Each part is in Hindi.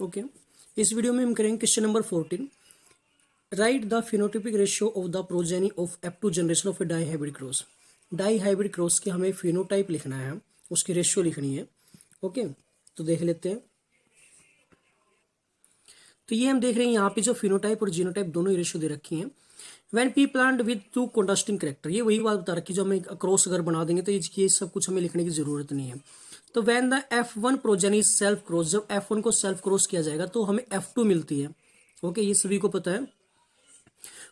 ओके, इस वीडियो में हम करेंगे question number 14। Right the phenotypic ratio of the progeny of F2 generation of a dihybrid cross. Dihybrid cross के हमें फिनोटाइप लिखना है, उसकी रेशियो लिखनी है। ओके, तो देख लेते हैं। तो ये हम देख रहे हैं यहाँ पे जो फिनोटाइप और जीनोटाइप दोनों ही रेशियो दे रखी हैं। When P plant with two contrasting character, ये वही बात बता रखी जो हमें क्रॉस अगर बना देंगे तो ये सब कुछ हमें लिखने की जरूरत नहीं है। तो when the F1 progeny is self cross, जब F1 को सेल्फ क्रॉस किया जाएगा तो हमें F2 मिलती है। ओके, ये सभी को पता है।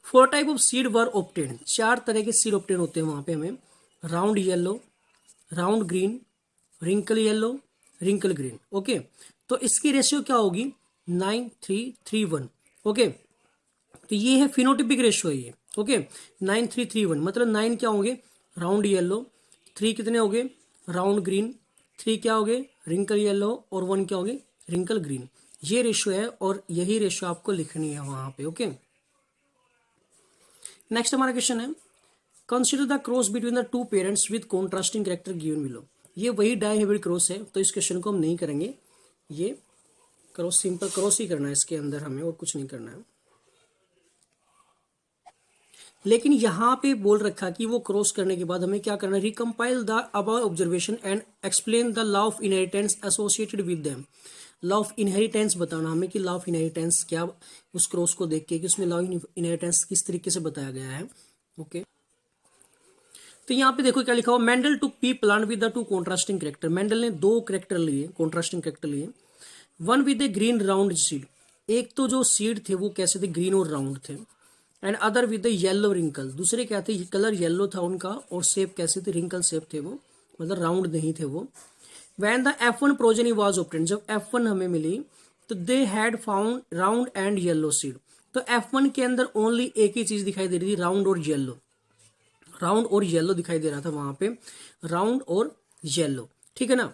4 type of seed were obtain, 4 तरह के सीड ऑब्टेन होते हैं वहां पे हमें। Round yellow, round green, wrinkle yellow, wrinkle green. Okay, तो इसकी रेशियो क्या होगी? 9331। ओके, तो ये है फिनोटिपिक रेशियो है ये। ओके, 9331 मतलब 9 क्या होंगे? राउंड येलो, 3 कितने हो गए? राउंड ग्रीन, 3 क्या हो गए? रिंकल येलो, और 1 क्या हो गए? Wrinkle green. ये रेशियो है और यही रेशियो आपको लिखनी है वहां पे। ओके, नेक्स्ट हमारा क्वेश्चन है, consider the cross between the two parents with contrasting character given below. ये वही डाई हाइब्रिड क्रॉस है, तो इस क्वेश्चन को हम नहीं करेंगे। ये क्रॉस सिंपल क्रॉस ही करना है इसके अंदर हमें, और कुछ नहीं करना है। लेकिन यहां पे बोल रखा कि वो क्रॉस करने के बाद हमें क्या करना है? Recompile the above observation and explain the law of inheritance associated with them. Law of inheritance बताना हमें कि लॉ ऑफ इनहेरिटेंस क्या, उस क्रॉस को देख के कि उसमें लॉ ऑफ इनहेरिटेंस किस तरीके से बताया गया है। ओके, तो यहाँ पे देखो क्या लिखा हुआ, Mendel two pea plant with the two contrasting character. Mendel ने 2 कैरेक्टर लिए, कॉन्ट्रास्टिंग कैरेक्टर लिए। One with a green round seed, एक तो जो सीड थे वो कैसे थे? ग्रीन और राउंड थे। And other with the yellow wrinkle, दूसरे क्या थे? कलर येलो था उनका, और शेप कैसे थे? रिंकल शेप थे वो, मतलब राउंड नहीं थे वो। When the F1 progeny was obtained, जब F1 हमें मिली तो they had found round and yellow seed. तो F1 के अंदर ओनली एक ही चीज दिखाई दे रही थी, राउंड और येलो। राउंड और येलो दिखाई दे रहा था वहां पे, राउंड और येलो। ठीक है ना।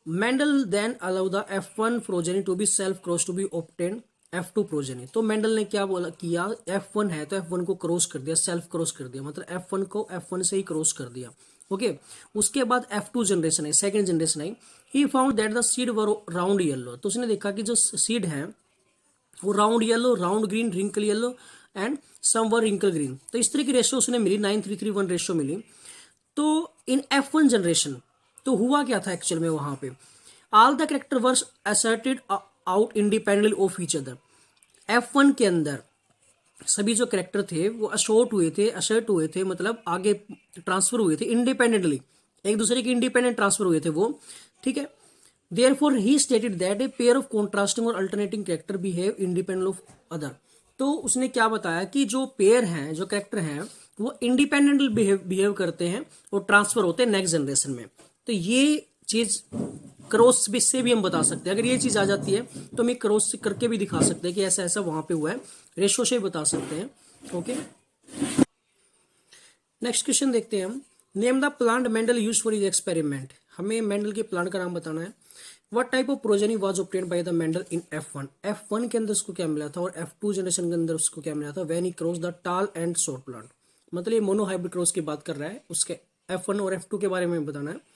Mendel then allow the F1 progeny to be self cross to be obtain F2 progeny. तो मेंडल ने क्या बोला किया? F1 है तो F1 को क्रॉस कर दिया, सेल्फ क्रॉस कर दिया, मतलब F1 को F1 से ही क्रॉस कर दिया। ओके, उसके बाद F2 जनरेशन है, सेकंड जनरेशन आई। He found that the seed were round yellow, तो उसने देखा कि जो सीड है वो round yellow, round green, wrinkle yellow and some were wrinkle green. तो इस तरह की रेशियो उसने मिली, 9331 रेशियो मिली। तो इन F1 जनरेशन तो हुआ क्या था एक्चुअल में वहां पे? All the character were assorted out independently of each other. F1 के अंदर सभी जो कैरेक्टर थे वो असर्ट हुए थे, मतलब आगे ट्रांसफर हुए थे इंडिपेंडेंटली, एक दूसरे के इंडिपेंडेंट ट्रांसफर हुए थे वो। ठीक है, therefore he stated that a pair of contrasting और alternating character behave independent of other. तो उसने क्या बताया कि जो पेयर हैं, जो कैरेक्टर हैं, वो इंडिपेंडेंटली बिहेव करते हैं और ट्रांसफर होते हैं नेक्स्ट जनरेशन में। तो ये चीज क्रॉस से भी हम बता सकते हैं। अगर ये चीज आ जाती है तो हम क्रॉस करके भी दिखा सकते हैं कि ऐसा ऐसा वहां पे हुआ है, रेशो से भी बता सकते हैं। ओके, नेक्स्ट क्वेश्चन देखते हैं हम। Name the plant Mendel use for his experiment. हमें मेंडल के प्लांट का नाम बताना है। What type of progeny was obtained by the Mendel in F1। F1 के अंदर उसको क्या मिला था और F2 जनरेशन के अंदर उसको क्या मिला था? व्हेन ही क्रॉस द टाल एंड शॉर्ट प्लांट, मतलब ये मोनो हाइब्रिड क्रॉस की बात कर रहा है, उसके F1 और F2 के बारे में बताना है।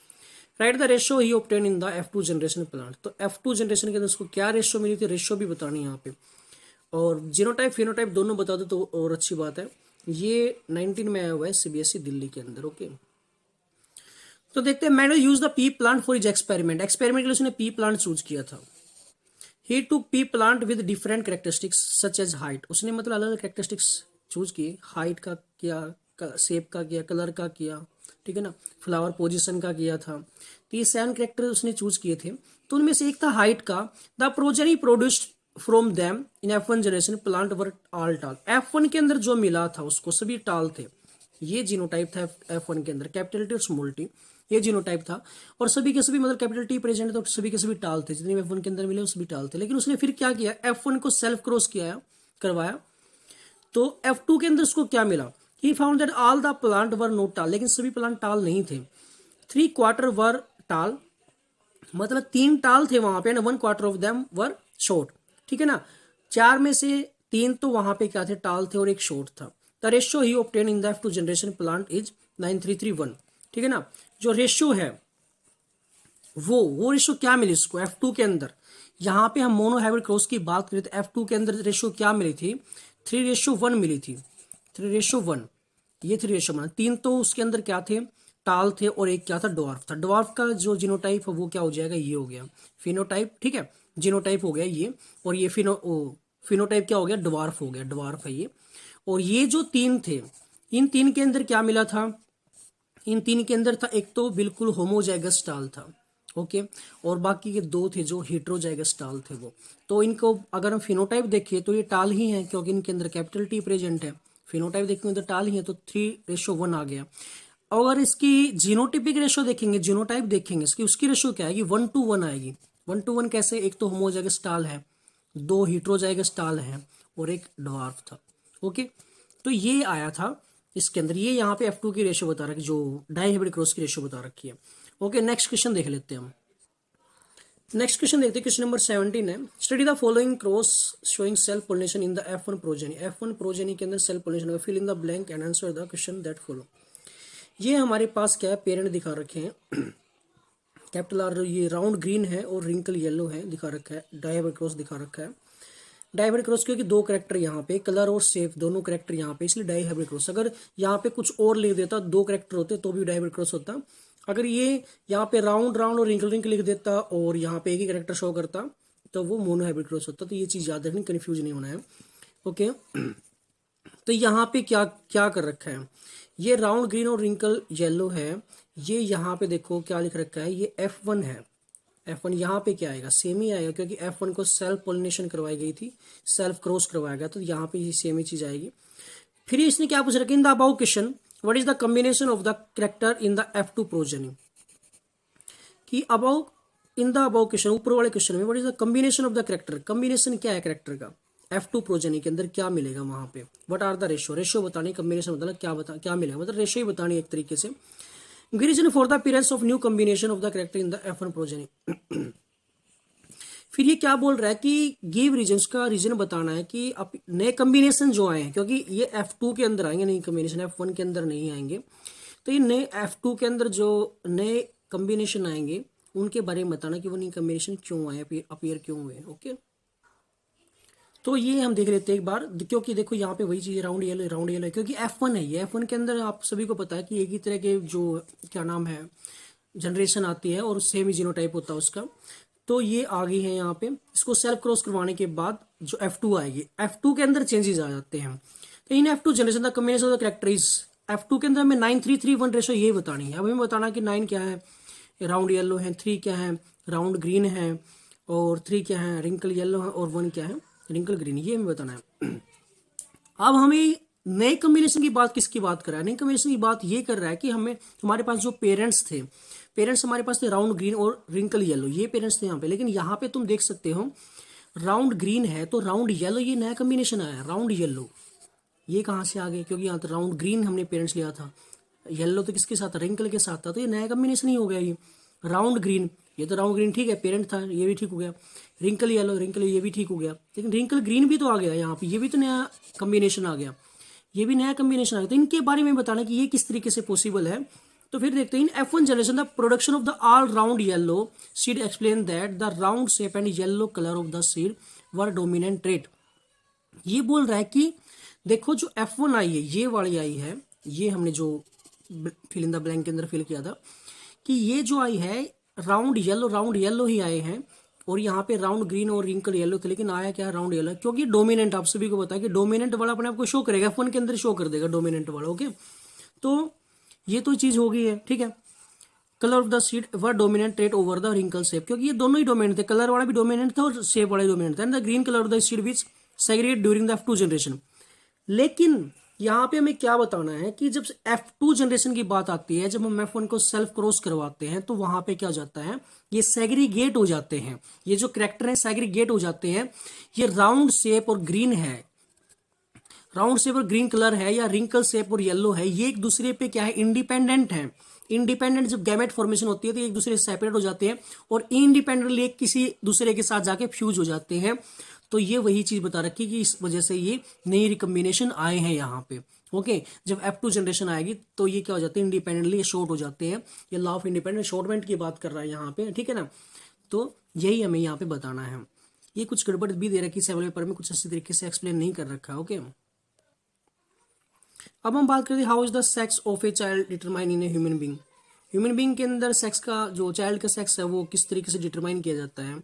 Right the ratio he obtain in the F2 generation plant. तो F2 जनरेशन के अंदर उसको क्या रेशियो मिली थी? रेशियो भी बतानी है यहाँ पे, और जीनोटाइप फिनोटाइप दोनों बता दो तो और अच्छी बात है। ये 19 में आया हुआ है CBSE दिल्ली के अंदर। ओके, तो देखते हैं। मैंने use the pea plant for his experiment. Experiment के लिए उसने पी प्लांट चूज किया था। He two pea plant with different characteristics such as height. उसने मतलब अलग अलग कैरेक्टरिस्टिक्स चूज किए, हाइट का किया, शेप का किया, कलर का किया, ठीक है ना, फ्लावर पोजीशन का किया था। तो ये 7 कैरेक्टर उसने चूज किए थे। तो उनमें से एक था हाइट का। The progeny produced from them in F1 generation plant were all टाल। F1 के अंदर जो मिला था उसको सभी टाल थे। ये जीनोटाइप था F1 के अंदर, कैपिटल टी और स्मॉल टी, ये जीनोटाइप था। और सभी के सभी मतलब कैपिटल टी प्रेजेंट था, तो सभी के सभी टाल थे, जितने F1 के अंदर मिले वो सभी टाल थे। लेकिन उसने फिर क्या किया? F1 को सेल्फ क्रॉस किया, करवाया। तो F2 के अंदर उसको क्या मिला? ही found that all the plant were not टाल, लेकिन सभी प्लांट टाल नहीं थे। 3/4 वर टाल, मतलब 3 टाल थे वहां पे, 1/4 ऑफ देम वर शॉर्ट। ठीक है ना, 4 में से 3 तो वहां पे क्या थे? टाल थे, और एक शॉर्ट था। The ratio he obtain in the F2 generation plant is 9331। ठीक है ना, जो रेशियो है वो रेशो क्या मिली इसको F2 के अंदर। यहाँ पे हम मोनोहाइब्रिड क्रॉस की बात करें तो F2 के अंदर रेशो क्या मिली थी, 3:1 मिली थी, 3:1, ये 3:1। 3 तो उसके अंदर क्या थे, टाल थे, और एक क्या था, ड्वार्फ था। ड्वार्फ का जो जीनोटाइप है वो क्या हो जाएगा, ये हो गया फिनोटाइप, ठीक है, जीनोटाइप हो गया ये, और ये फिनोटाइप क्या हो गया, ड्वार्फ हो गया, ड्वार्फ है ये। और ये जो 3 थे, इन 3 के अंदर क्या मिला था, इन 3 के अंदर था एक तो बिल्कुल होमोजाइगस टाल था, ओके, और बाकी के 2 थे जो हेट्रोजाइगस टाल थे वो। तो इनको अगर हम फिनोटाइप देखें तो ये टाल ही है, क्योंकि इनके अंदर कैपिटल टी प्रेजेंट है। फिनोटाइप देखेंगे तो टाल ही है, तो 3:1 आ गया। अगर इसकी जीनोटिपिक रेशो देखेंगे, जीनोटाइप देखेंगे इसकी, उसकी रेशो क्या आएगी, 1:1 आएगी। 1:1 कैसे, एक तो होमोजाइगस टाल है, 2 हेट्रोजाइगस टाल है, और एक ड्वार्फ था, ओके। तो ये आया था इसके अंदर, ये यहाँ पे F2 की रेशो बता रखी, जो डाइहाइब्रिड क्रॉस की रेशो बता रखी है, ओके। नेक्स्ट क्वेश्चन देख लेते हैं हम। नेक्स्ट क्वेश्चन देखते हैं, क्वेश्चन नंबर 17 है, study the following cross showing self pollination in the F1 progeny. F1 progeny के अंदर सेल्फ पोलिनेशन होगा, fill in the blank and answer the question that follow. ये हमारे पास क्या है, पेरेंट दिखा रखे हैं, कैपिटल आर, ये राउंड ग्रीन है और रिंकल येलो है दिखा रखा है, डाइहाइब्रिड क्रॉस दिखा रखा है। डाइहाइब्रिड क्रॉस क्योंकि 2 करेक्टर यहाँ पे, कलर और शेप दोनों करेक्टर यहाँ पे, इसलिए डाइहाइब्रिड क्रॉस। अगर यहाँ पे कुछ और लिख देता, 2 करेक्टर होते तो भी डाइहाइब्रिड क्रॉस होता। अगर ये यहाँ पे राउंड राउंड और रिंकल रिंकल लिख देता और यहाँ पे एक ही करेक्टर शो करता तो वो मोनोहाइब्रिड क्रॉस होता। तो ये चीज याद रखनी, कंफ्यूज नहीं होना है, ओके। तो यहाँ पे क्या क्या कर रखा है, ये राउंड ग्रीन और रिंकल येलो है, ये यहाँ पे देखो क्या लिख रखा है, ये F1 है। F1 यहाँ पे क्या आएगा, सेम ही आएगा, क्योंकि F1 को सेल्फ पोलिनेशन करवाई गई थी, सेल्फ क्रॉस करवाया गया, तो यहाँ पे ये सेम ही चीज आएगी। फिर इसने क्या पूछ रखा, in the above question what is the combination of the character in the F2 progeny, कि above in the above question, ऊपर वाले क्वेश्चन में what is the combination of the character, combination क्या है करेक्टर का F2 प्रोजेनी के अंदर, क्या मिलेगा वहां पे, what are the ratio, ratio बतानी, कॉम्बिनेशन बताना, क्या मिलेगा, मतलब रेशो ही बतानी एक तरीके से। Reason for the appearance of new combination of the character in the F1 progeny. फिर ये क्या बोल रहा है कि गिव रीजन्स का रीजन बताना है कि नए कॉम्बिनेशन जो आए हैं, क्योंकि ये F2 के अंदर आएंगे, नई कॉम्बिनेशन F1 के अंदर नहीं आएंगे, तो ये नए F2 के अंदर जो नए कॉम्बिनेशन आएंगे उनके बारे में बताना कि वो नई कॉम्बिनेशन क्यों आए, अपीयर क्यों हुए, ओके। तो ये हम देख लेते हैं एक बार, क्योंकि देखो यहाँ पे वही चीज राउंड येलो है, क्योंकि F1 है, ये F1 के अंदर आप सभी को पता है कि एक ही तरह के जो क्या नाम है जनरेशन आती है और सेम ही जीनोटाइप होता है उसका। तो ये आ गई है यहाँ पे, इसको सेल्फ क्रॉस करवाने के बाद जो F2 आएगी, F2 के अंदर चेंजेस आ जाते हैं। तो इन F2 generation the combination of the character is, F2 के अंदर हमें 9:3:3:1 रेशो ये बतानी है। अब हमें बताना कि 9 क्या है, राउंड येलो है, 3 क्या है, राउंड ग्रीन है, और 3 क्या है, रिंकल येलो है, और 1 क्या है, रिंकल ग्रीन, ये हमें बताना है। अब हमें नए कॉम्बिनेशन की बात किसकी बात कर रहा है, नई कॉम्बिनेशन की बात ये कर रहा है कि हमें हमारे पास जो पेरेंट्स थे, पेरेंट्स हमारे पास थे राउंड ग्रीन और रिंकल येलो, ये पेरेंट्स थे यहाँ पे। लेकिन यहाँ पे तुम देख सकते हो राउंड ग्रीन है तो राउंड येलो, ये नया कॉम्बिनेशन आया राउंड येलो, ये कहाँ से आ गए, क्योंकि यहाँ तो राउंड ग्रीन हमने पेरेंट्स लिया था, येलो तो किसके साथ था, रिंकल के साथ था, तो ये नया कॉम्बिनेशन ही हो गया। ये राउंड ग्रीन, ये तो राउंड ग्रीन ठीक है, पेरेंट था, ये भी ठीक हो गया। रिंकल येलो, रिंकल ये भी ठीक हो गया, लेकिन रिंकल ग्रीन भी तो आ गया यहाँ पे, ये भी तो नया कॉम्बिनेशन आ गया, ये भी नया कॉम्बिनेशन आ गया। तो इनके बारे में बताना कि ये किस तरीके से पॉसिबल है। तो फिर देखते हैं, इन F1 generation the production of the all round yellow seed explain that the round shape and yellow colour of the seed were dominant trait. ये बोल रहा है कि देखो जो F1 आई है, ये वाली आई है, ये हमने जो फिल इन द ब्लैंक के अंदर फिल किया था, कि ये जो आई है राउंड येलो ही आए हैं, और यहाँ पे राउंड ग्रीन और रिंकल येलो थे, लेकिन आया क्या राउंड येलो, क्योंकि डोमिनेंट, आप सभी को पता है कि डोमिनेंट वाला अपने आप को शो करेगा, F1 के अंदर शो कर देगा डोमिनेंट वाला, ओके। तो ये तो चीज हो गई है, ठीक है। Colour of the seed were dominant trait over the wrinkle shape, क्योंकि ये दोनों ही डोमिनेंट थे, कलर वाला भी डोमिनेंट था और शेप वाला भी डोमिनेंट था। And the green colour of the seed which segregate during the F2 generation. लेकिन यहाँ पे हमें क्या बताना है कि जब F2 जनरेशन की बात आती है, जब हम F1 को सेल्फ क्रॉस करवाते हैं, तो वहां पे क्या हो जाता है, ये सेग्रीगेट हो जाते हैं, ये जो करेक्टर है सेग्रीगेट हो जाते हैं। ये राउंड शेप और ग्रीन है, राउंड शेप और ग्रीन कलर है, या रिंकल शेप और येलो है, ये एक दूसरे पे क्या है, इंडिपेंडेंट है। इंडिपेंडेंट जब गैमेट फॉर्मेशन होती है तो एक दूसरे से सेपरेट हो जाते हैं, और इंडिपेंडेंटली एक किसी दूसरे के साथ जाके फ्यूज हो जाते हैं। तो ये वही चीज बता रखी कि इस वजह से ये नई रिकॉम्बिनेशन आए हैं यहाँ पे, ओके जब F2 जनरेशन आएगी तो ये क्या हो जाते हैं, इंडिपेंडेंटली शॉर्ट हो जाते हैं। ये लॉ ऑफ इंडिपेंडेंट शॉर्टमेंट की बात कर रहा है यहाँ पे, ठीक है ना। तो यही हमें यहाँ पे बताना है। ये कुछ गड़बड़ भी दे रखी है 7 पेपर में, कुछ अच्छी तरीके से एक्सप्लेन नहीं कर रखा है। ओके अब हम बात करते हैं how is the sex of a child determine in a human being. Human being के अंदर सेक्स का, जो चाइल्ड का सेक्स है वो किस तरीके से डिटरमाइन किया जाता है,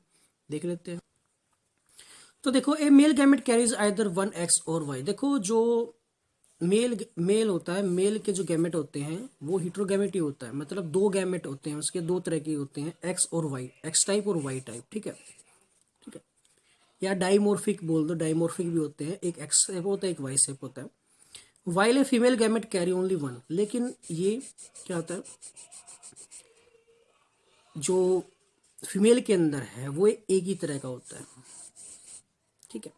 देख लेते हैं। तो देखो a male gamete carries either 1x और y। देखो जो मेल होता है, मेल के जो गैमेट होते हैं वो हिट्रोगैमेट ही होता है, मतलब दो गैमेट होते हैं, उसके दो तरह के होते हैं, एक्स और वाई, एक्स टाइप और वाई टाइप, ठीक है। ठीक है, या डाइमोर्फिक बोल दो, डाइमोर्फिक भी होते हैं, एक एक्स शेप होता है एक वाई शेप होता है। While a female gamete carry only one, लेकिन ये क्या होता है, जो फीमेल के अंदर है वो एक ही तरह का होता है, ठीक है।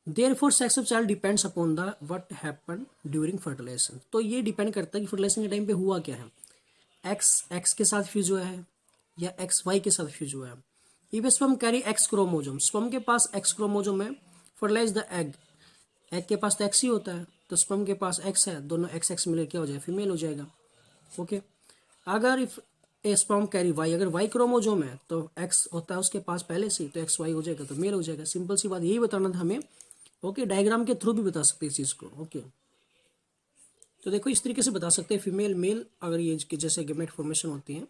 Therefore sex of child depends upon the what happen during fertilisation. तो ये डिपेंड करता है कि फर्टिलाइजेशन के टाइम पे हुआ क्या है, एक्स के साथ फ्यूज हुआ है या एक्स वाई के साथ फ्यूज हुआ है। If sperm carry x chromosome, sperm के पास एक्स क्रोमोजोम है, फर्टिलाइज द एग, एग के पास तो एक्स ही होता है, तो स्पर्म के पास एक्स है, दोनों एक्स एक्स मिलकर क्या हो जाएगा, फीमेल हो जाएगा। ओके अगर if a sperm carry Y, अगर वाई क्रोमोजोम है तो एक्स होता है उसके पास पहले से, तो एक्स वाई हो जाएगा तो मेल हो जाएगा। सिंपल सी बात, यही बताना था हमें। ओके डायग्राम के थ्रू भी बता सकते हैं इस चीज़ को। ओके तो देखो इस तरीके से बता सकते हैं फीमेल मेल, अगर ये जैसे गेमेट फॉर्मेशन होती है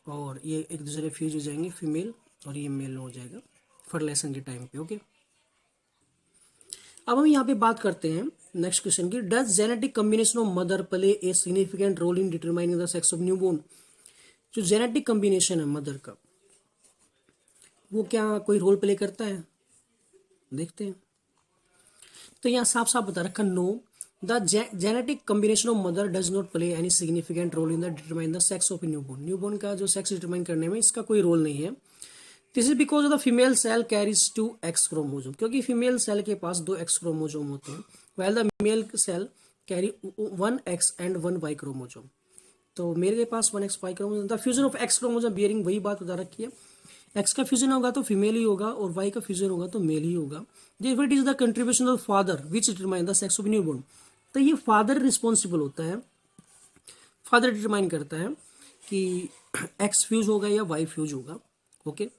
और ये एक दूसरे फ्यूज हो जाएंगे, फीमेल और ये मेल हो जाएगा फर्टिलाइजेशन के टाइम पे। ओके अब हम यहाँ पे बात करते हैं नेक्स्ट क्वेश्चन की, does genetic combination of mother play a significant role in determining the sex of newborn. जो जेनेटिक कॉम्बिनेशन है मदर का, वो क्या कोई रोल प्ले करता है, देखते हैं। तो यहाँ साफ साफ बता रखा, no the genetic combination of mother does not play any significant role in the determine the sex of newborn. Newborn का जो सेक्स डिटरमाइन करने में इसका कोई रोल नहीं है। This is because of the female cell carries 2 X chromosome, क्योंकि फीमेल सेल के पास 2 एक्स क्रोमोजोम होते हैं, while the male cell carry 1 X and 1 Y chromosome. तो मेरे के पास 1 X Y chromosome, the fusion of X chromosome bearing, वही बात बता रखी है, एक्स का फ्यूजन होगा तो फीमेल ही होगा और वाई का फ्यूजन होगा तो मेल ही होगा। Therefore it is the contribution of father which determine the sex of newborn. तो ये फादर रिस्पॉन्सिबल होता है, फादर डिटरमाइन करता है कि एक्स फ्यूज होगा या वाई फ्यूज होगा। ओके